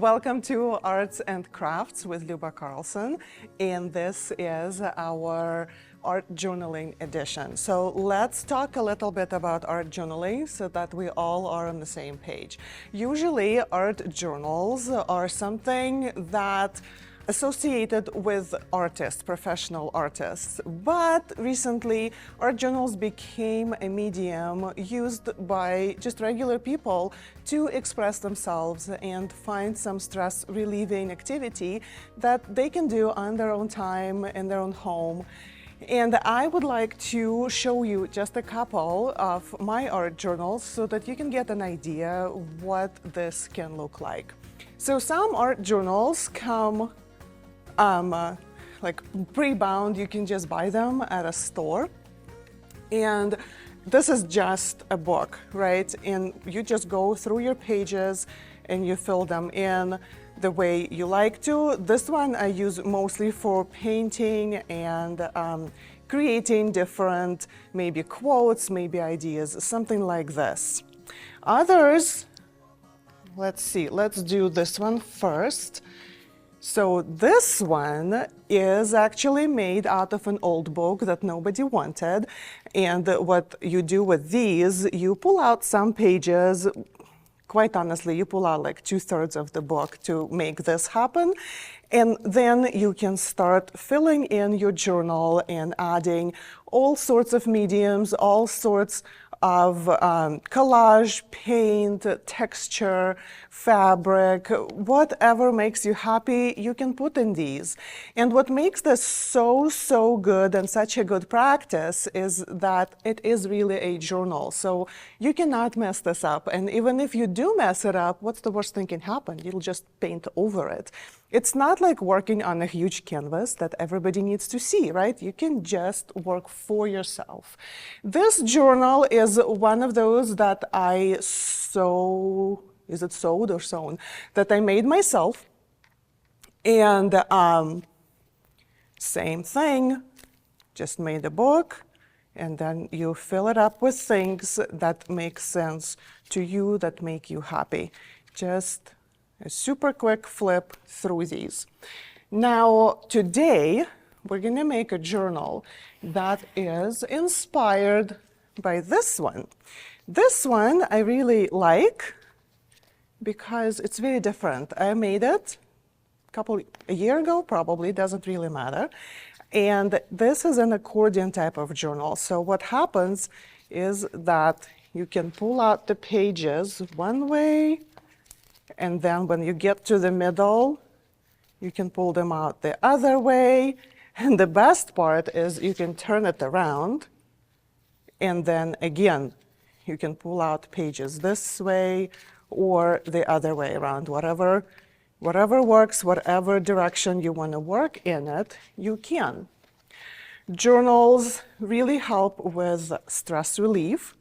Welcome to Arts and Crafts with Luba Carlson, and this is our art journaling edition. So let's talk a little bit about art journaling so that we all are on the same page. Usually art journals are something that associated with artists, professional artists. But recently, art journals became a medium used by just regular people to express themselves and find some stress relieving activity that they can do on their own time in their own home. And I would like to show you just a couple of my art journals so that you can get an idea what this can look like. So some art journals come like pre-bound. You can just buy them at a store. And this is just a book, right? And you just go through your pages and you fill them in the way you like to. This one I use mostly for painting and creating different maybe quotes, maybe ideas, something like this. Others, let's see, let's do this one first. So this one is actually made out of an old book that nobody wanted. And what you do with these, you pull out some pages. Quite honestly, you pull out like 2/3 of the book to make this happen. And then you can start filling in your journal and adding all sorts of mediums, all sorts of collage, paint, texture, fabric, whatever makes you happy, you can put in these. And what makes this so good and such a good practice is that it is really a journal. So you cannot mess this up. And even if you do mess it up, what's the worst thing can happen? You'll just paint over it. It's not like working on a huge canvas that everybody needs to see, right? You can just work for yourself. This journal is one of those that I is it sewed or sewn? That I made myself. And same thing, just made a book, and then you fill it up with things that make sense to you, that make you happy. Just a super quick flip through these. Now, today, we're gonna make a journal that is inspired by this one. This one I really like because it's very different. I made it a year ago, probably, doesn't really matter. And this is an accordion type of journal. So what happens is that you can pull out the pages one way, and then when you get to the middle, you can pull them out the other way. And the best part is you can turn it around, and then again, you can pull out pages this way or the other way around. Whatever works, whatever direction you want to work in it, you can. Journals really help with stress relief.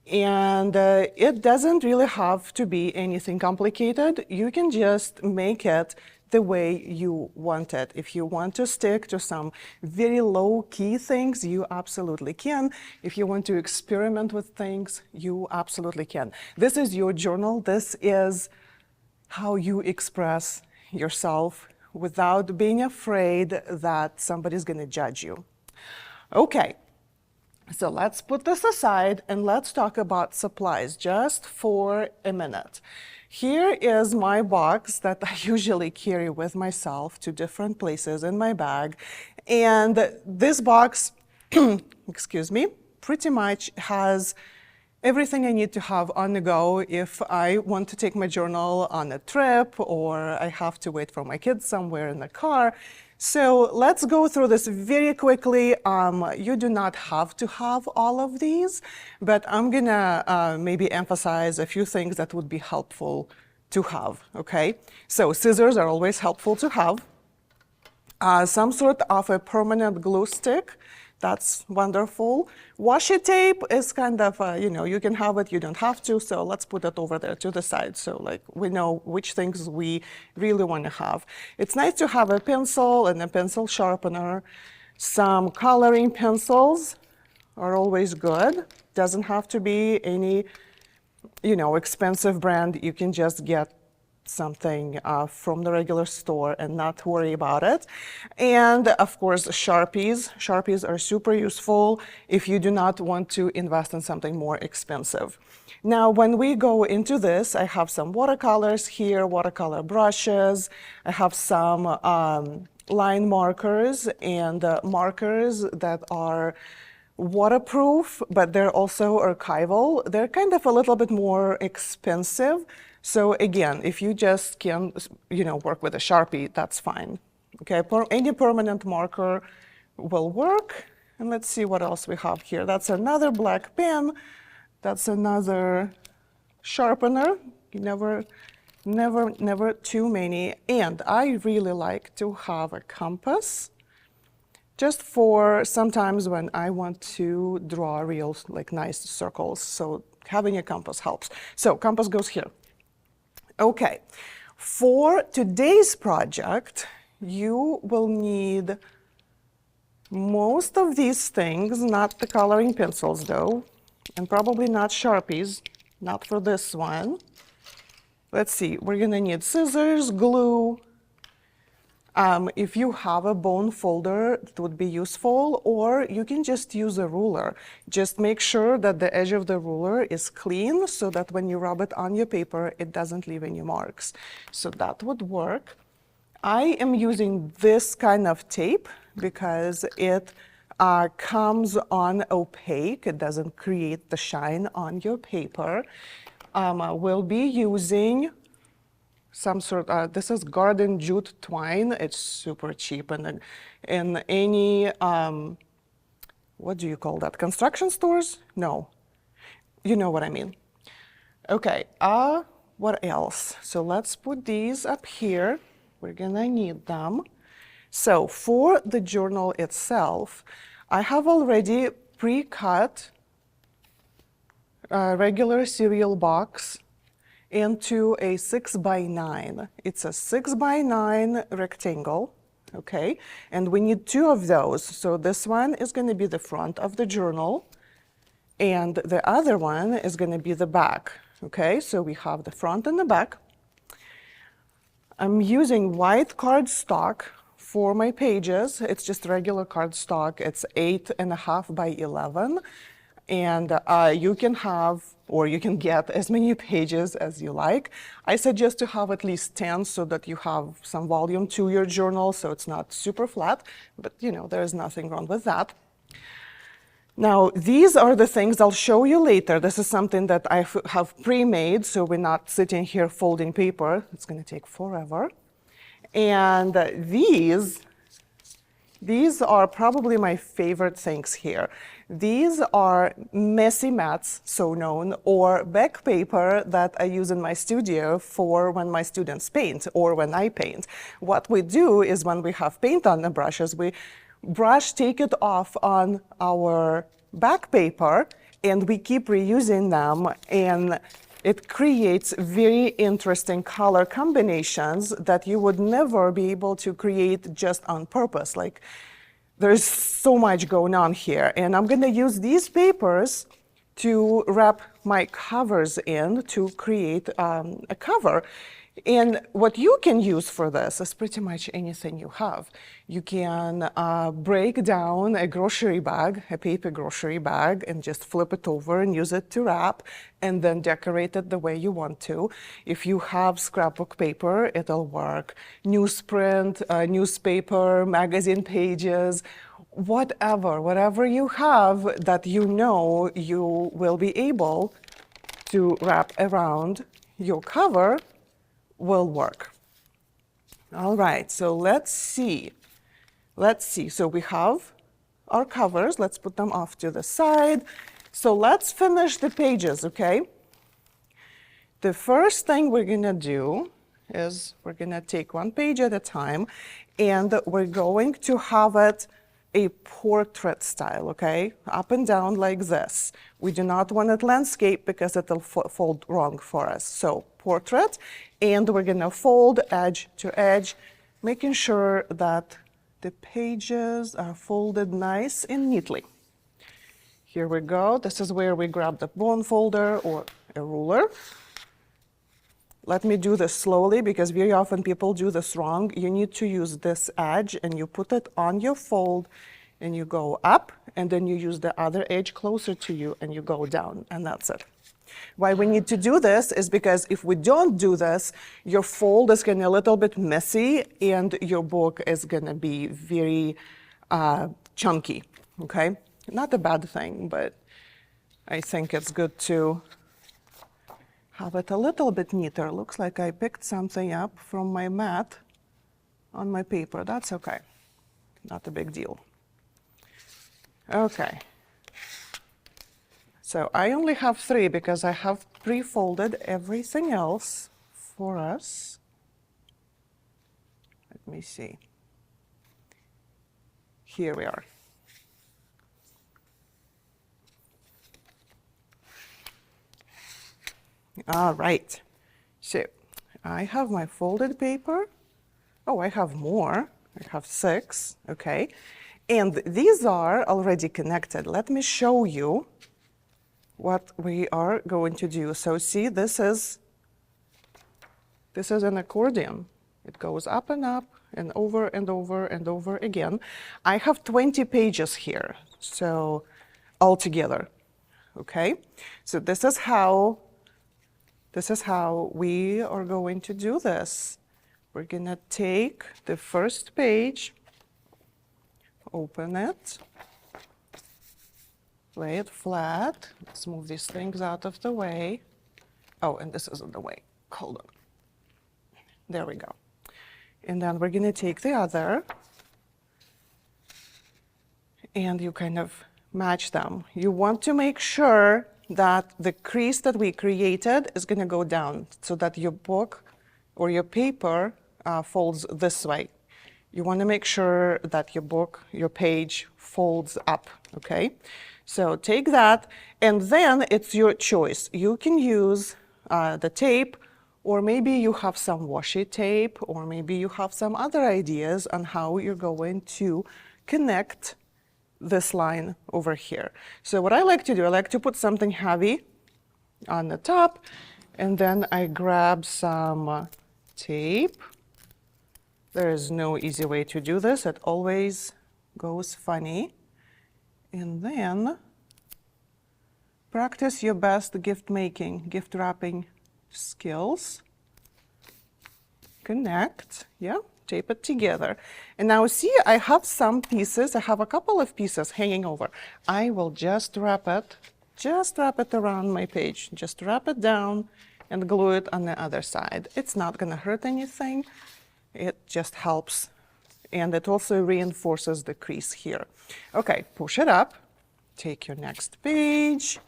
And it doesn't really have to be anything complicated. You can just make it the way you want it. If you want to stick to some very low-key things, you absolutely can. If you want to experiment with things, you absolutely can. This is your journal. This is how you express yourself without being afraid that somebody's going to judge you. Okay. So let's put this aside and let's talk about supplies just for a minute. Here is my box that I usually carry with myself to different places in my bag. And this box, excuse me, pretty much has everything I need to have on the go if I want to take my journal on a trip or I have to wait for my kids somewhere in the car. So let's go through this very quickly. You do not have to have all of these, but I'm gonna maybe emphasize a few things that would be helpful to have, okay? So scissors are always helpful to have. Some sort of a permanent glue stick. That's wonderful. Washi tape is kind of, you can have it, you don't have to, so let's put it over there to the side so like we know which things we really want to have. It's nice to have a pencil and a pencil sharpener. Some coloring pencils are always good. Doesn't have to be any, expensive brand. You can just get something from the regular store and not worry about it. And of course, Sharpies. Sharpies are super useful if you do not want to invest in something more expensive. Now, when we go into this, I have some watercolors here, watercolor brushes. I have some line markers and markers that are waterproof, but they're also archival. They're kind of a little bit more expensive. So again, if you just can, work with a Sharpie, that's fine. Okay, any permanent marker will work. And let's see what else we have here. That's another black pen. That's another sharpener. You never too many. And I really like to have a compass, just for sometimes when I want to draw real nice circles. So having a compass helps. So compass goes here. Okay, for today's project, you will need most of these things, not the coloring pencils though, and probably not Sharpies, not for this one. Let's see, we're gonna need scissors, glue. If you have a bone folder, it would be useful, or you can just use a ruler. Just make sure that the edge of the ruler is clean so that when you rub it on your paper, it doesn't leave any marks. So that would work. I am using this kind of tape because it comes on opaque. It doesn't create the shine on your paper. We'll be using some sort of, this is garden jute twine. It's super cheap, and in any, what do you call that? Construction stores? No, you know what I mean. Okay, what else? So let's put these up here. We're gonna need them. So for the journal itself, I have already pre-cut a regular cereal box into a 6x9. It's a 6x9 rectangle, okay? And we need two of those. So this one is going to be the front of the journal, and the other one is going to be the back, okay? So we have the front and the back. I'm using white cardstock for my pages. It's just regular cardstock. It's 8.5 by 11. And you can have, or you can get as many pages as you like. I suggest to have at least 10 so that you have some volume to your journal, so it's not super flat, but there is nothing wrong with that. Now, these are the things I'll show you later. This is something that I have pre-made, so we're not sitting here folding paper. It's going to take forever. And these are probably my favorite things here. These are messy mats, so known, or back paper that I use in my studio for when my students paint or when I paint. What we do is when we have paint on the brushes, we take it off on our back paper, and we keep reusing them, and it creates very interesting color combinations that you would never be able to create just on purpose. Like, there's so much going on here. And I'm gonna use these papers to wrap my covers in to create a cover. And what you can use for this is pretty much anything you have. You can break down a grocery bag, a paper grocery bag, and just flip it over and use it to wrap, and then decorate it the way you want to. If you have scrapbook paper, it'll work. Newsprint, newspaper, magazine pages, whatever you have that you will be able to wrap around your cover will work. All right, so let's see. So we have our covers. Let's put them off to the side. So let's finish the pages, okay? The first thing we're gonna do is we're gonna take one page at a time, and we're going to have it a portrait style, okay? Up and down like this. We do not want it landscape because it'll fold wrong for us. So portrait, and we're gonna fold edge to edge, making sure that the pages are folded nice and neatly. Here we go. This is where we grab the bone folder or a ruler. let me do this slowly because very often people do this wrong. You need to use this edge and you put it on your fold and you go up, and then you use the other edge closer to you and you go down, and that's it. Why we need to do this is because if we don't do this, your fold is going to be a little bit messy and your book is going to be very chunky, okay? Not a bad thing, but I think it's good to have it a little bit neater. Looks like I picked something up from my mat on my paper. That's okay. Not a big deal. Okay. So I only have 3 because I have pre-folded everything else for us. Let me see. Here we are. All right. So I have my folded paper. Oh, I have more. I have 6. Okay. And these are already connected. Let me show you what we are going to do. So see, this is an accordion. It goes up and over and over and over again. I have 20 pages here, so altogether, okay? So this is how we are going to do this. We're gonna take the first page, open it, lay it flat. Let's move these things out of the way. Oh, and this is in the way. Hold on. There we go. And then we're gonna take the other, and you kind of match them. You want to make sure that the crease that we created is gonna go down so that your book or your paper folds this way. You want to make sure that your book, your page folds up, okay? So take that, and then it's your choice. You can use the tape, or maybe you have some washi tape, or maybe you have some other ideas on how you're going to connect this line over here. So what I like to do, I like to put something heavy on the top, and then I grab some tape. There is no easy way to do this. It always goes funny. And then practice your best gift making, gift wrapping skills. Connect, yeah, tape it together. And now see, I have some pieces, I have a couple of pieces hanging over. I will just wrap it around my page. Just wrap it down and glue it on the other side. It's not gonna hurt anything. It just helps, and it also reinforces the crease here. Okay, push it up, take your next page,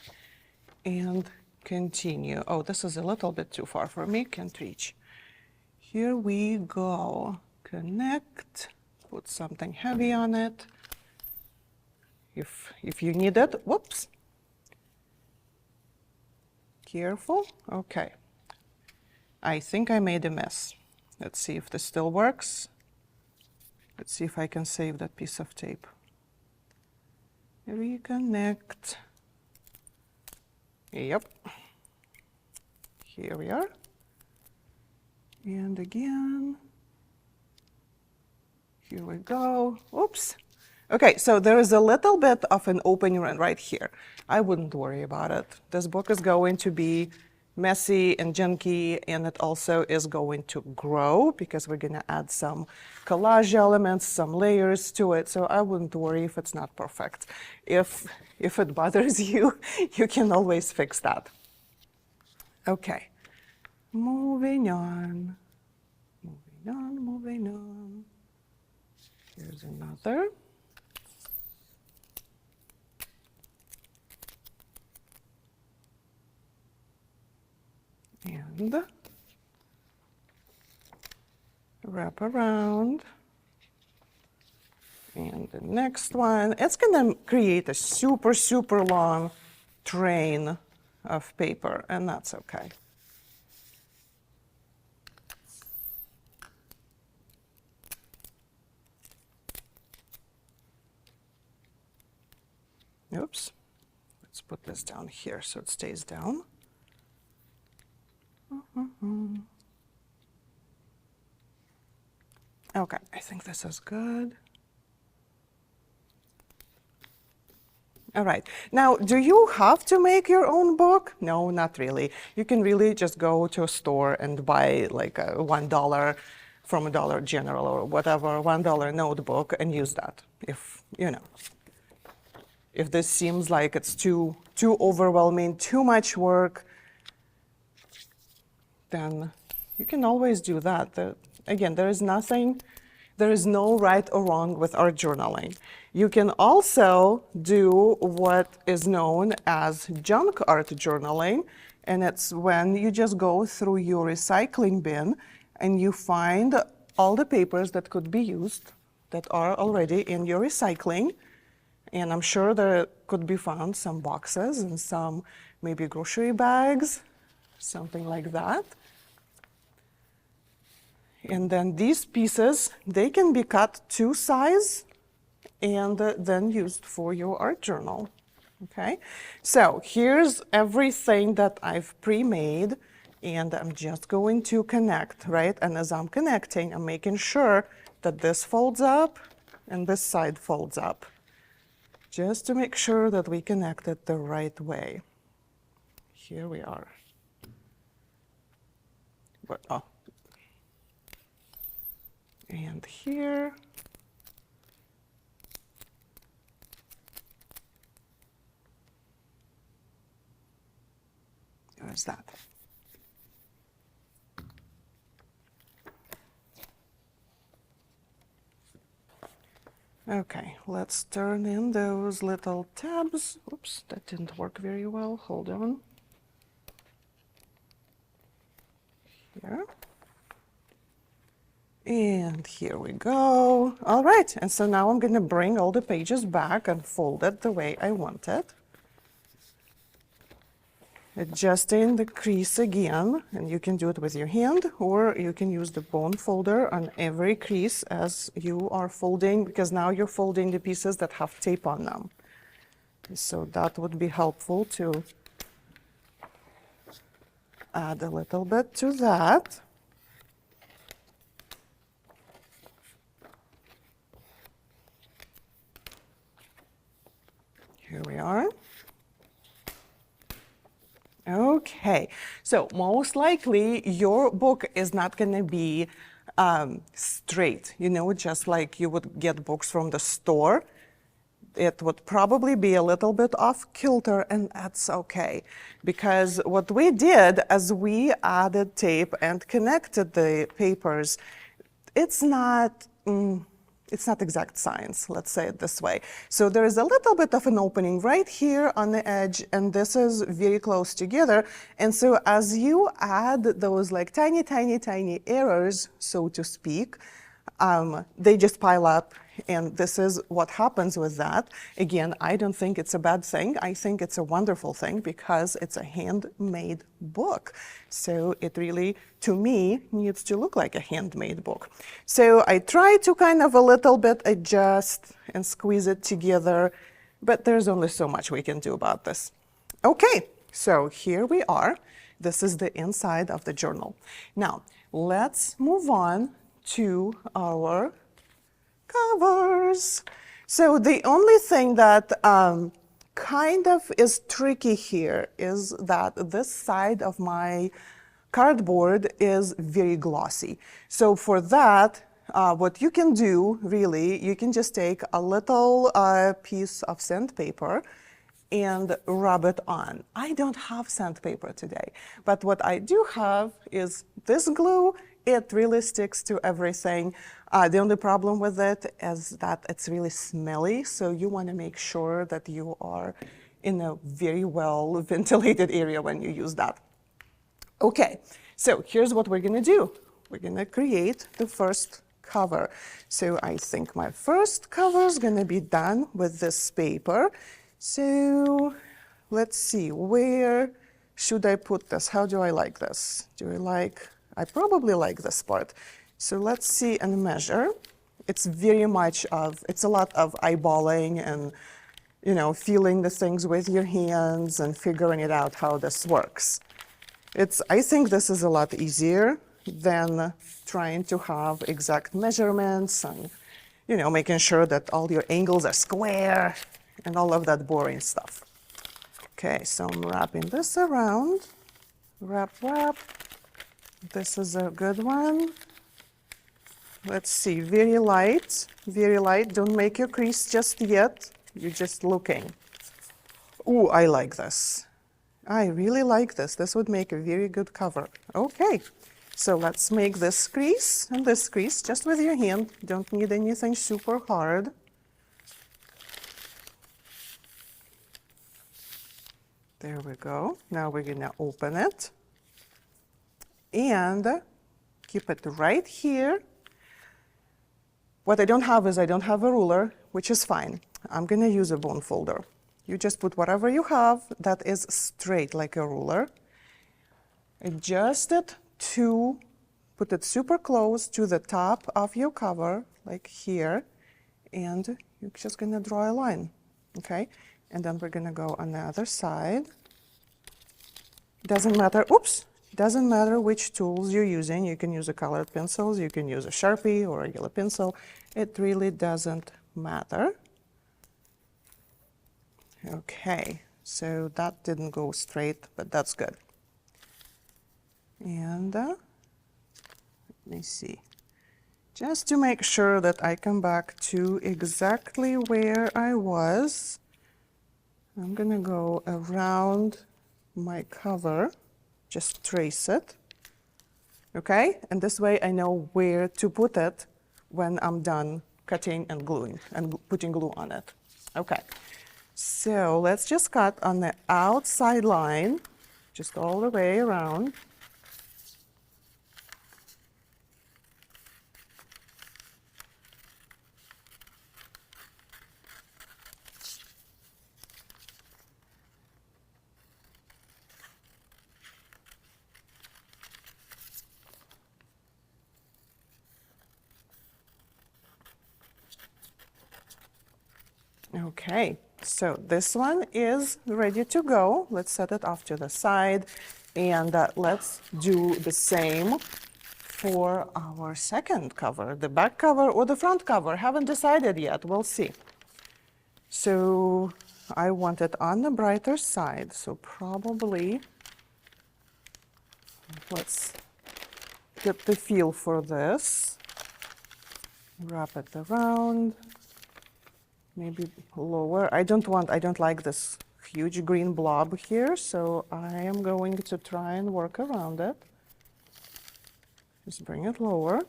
and continue. Oh, this is a little bit too far for me, can't reach. Here we go. Connect, put something heavy on it. If you need it, whoops. Careful, okay. I think I made a mess. Let's see if this still works. Let's see if I can save that piece of tape. Reconnect. Yep. Here we are. And again. Here we go. Oops. Okay, so there is a little bit of an opening right here. I wouldn't worry about it. This book is going to be messy and junky, and it also is going to grow because we're going to add some collage elements, some layers to it. So I wouldn't worry if it's not perfect. If it bothers you, you can always fix that. Okay, moving on, moving on, moving on. Here's another. And wrap around. And the next one, it's gonna create a super, super long train of paper, and that's okay. Oops, let's put this down here so it stays down. Okay, I think this is good. All right. Now, do you have to make your own book? No, not really. You can really just go to a store and buy like a $1 from a Dollar General or whatever, $1 notebook and use that. If, you know, if this seems like it's too overwhelming, too much work, then you can always do that. Again, there is no right or wrong with art journaling. You can also do what is known as junk art journaling, and it's when you just go through your recycling bin and you find all the papers that could be used that are already in your recycling. And I'm sure there could be found some boxes and some maybe grocery bags, something like that. And then these pieces, they can be cut to size and then used for your art journal. Okay, so here's everything that I've pre-made, and I'm just going to connect, right? And as I'm connecting, I'm making sure that this folds up and this side folds up, just to make sure that we connect it the right way. Here we are. Oh. And here. There's that. Okay, let's turn in those little tabs. Oops, that didn't work very well. Hold on. Here. And here we go. All right, and so now I'm going to bring all the pages back and fold it the way I want it. Adjusting the crease again, and you can do it with your hand, or you can use the bone folder on every crease as you are folding, because now you're folding the pieces that have tape on them. So that would be helpful to add a little bit to that. Here we are. Okay, so most likely your book is not going to be straight, you know, just like you would get books from the store. It would probably be a little bit off kilter, and that's okay. Because what we did as we added tape and connected the papers, it's not exact science, let's say it this way. So there is a little bit of an opening right here on the edge, and this is very close together. And so as you add those like tiny, tiny, tiny errors, so to speak, they just pile up, and this is what happens with that. Again, I don't think it's a bad thing. I think it's a wonderful thing because it's a handmade book. So it really, to me, needs to look like a handmade book. So I try to kind of a little bit adjust and squeeze it together, but there's only so much we can do about this. Okay, so here we are. This is the inside of the journal. Now, let's move on to our covers. So the only thing that kind of is tricky here is that this side of my cardboard is very glossy. So for that, what you can do, really, you can just take a little piece of sandpaper and rub it on. I don't have sandpaper today, but what I do have is this glue. It really sticks to everything. The only problem with it is that it's really smelly, so you want to make sure that you are in a very well ventilated area when you use that. Okay, so here's what we're going to do. We're going to create the first cover. So I think my first cover is going to be done with this paper. So let's see, where should I put this? How do I like this? I probably like this part. So let's see and measure. It's a lot of eyeballing and, you know, feeling the things with your hands and figuring it out how this works. I think this is a lot easier than trying to have exact measurements and, making sure that all your angles are square and all of that boring stuff. Okay, so I'm wrapping this around. Wrap, wrap. This is a good one. Let's see, very light, very light. Don't make your crease just yet. You're just looking. Ooh, I like this. I really like this. This would make a very good cover. Okay, so let's make this crease and this crease just with your hand. Don't need anything super hard. There we go. Now we're gonna open it and keep it right here. What I don't have is I don't have a ruler, which is fine. I'm gonna use a bone folder. You just put whatever you have that is straight like a ruler. Adjust it to put it super close to the top of your cover, like here, and you're just gonna draw a line, okay? And then we're gonna go on the other side. Doesn't matter, oops, doesn't matter which tools you're using. You can use a colored pencils, you can use a Sharpie or a yellow pencil. It really doesn't matter. Okay, so that didn't go straight, but that's good. And let me see. Just to make sure that I come back to exactly where I was, I'm gonna go around my cover, just trace it, okay? And this way I know where to put it when I'm done cutting and gluing and putting glue on it. Okay, so let's just cut on the outside line, just all the way around. Okay, so this one is ready to go. Let's set it off to the side, and let's do the same for our second cover, the back cover or the front cover. Haven't decided yet, we'll see. So I want it on the brighter side, so probably let's get the feel for this. Wrap it around. Maybe lower. I don't like this huge green blob here, so I am going to try and work around it. Just bring it lower,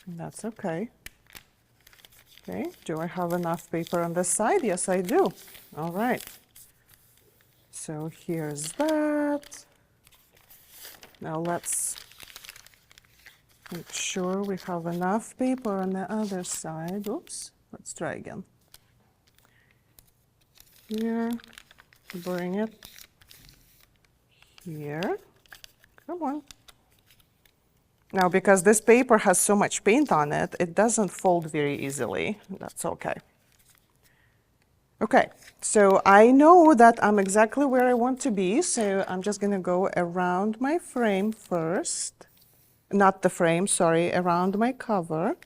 and that's okay. Okay, do I have enough paper on this side? Yes, I do. All right. So here's that. Now let's make sure we have enough paper on the other side. Oops, let's try again. Here, bring it here. Come on. Now, because this paper has so much paint on it, it doesn't fold very easily. That's okay. Okay, so I know that I'm exactly where I want to be, so I'm just gonna go around my frame first. Not the frame, sorry, around my cover.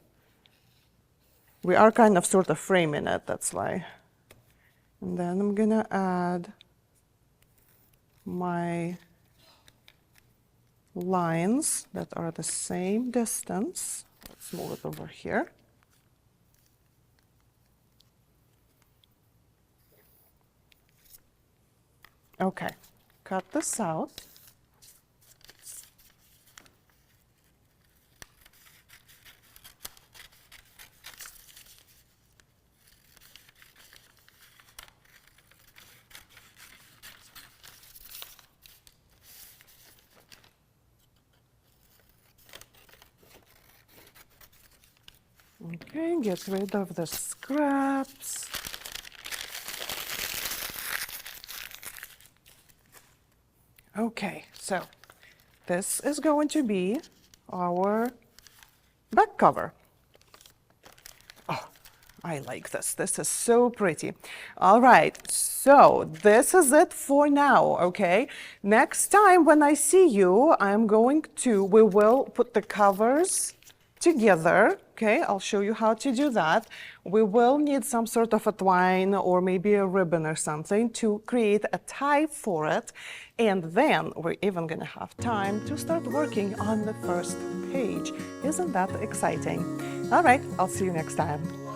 We are kind of sort of framing it, that's why. And then I'm gonna add my lines that are the same distance. Let's move it over here. Okay, cut this out. Okay, get rid of the scraps. Okay, so this is going to be our back cover. Oh, I like this. This is so pretty. All right, so this is it for now, okay? Next time when I see you, we will put the covers together, okay? I'll show you how to do that. We will need some sort of a twine or maybe a ribbon or something to create a tie for it. And then we're even gonna have time to start working on the first page. Isn't that exciting? All right, I'll see you next time.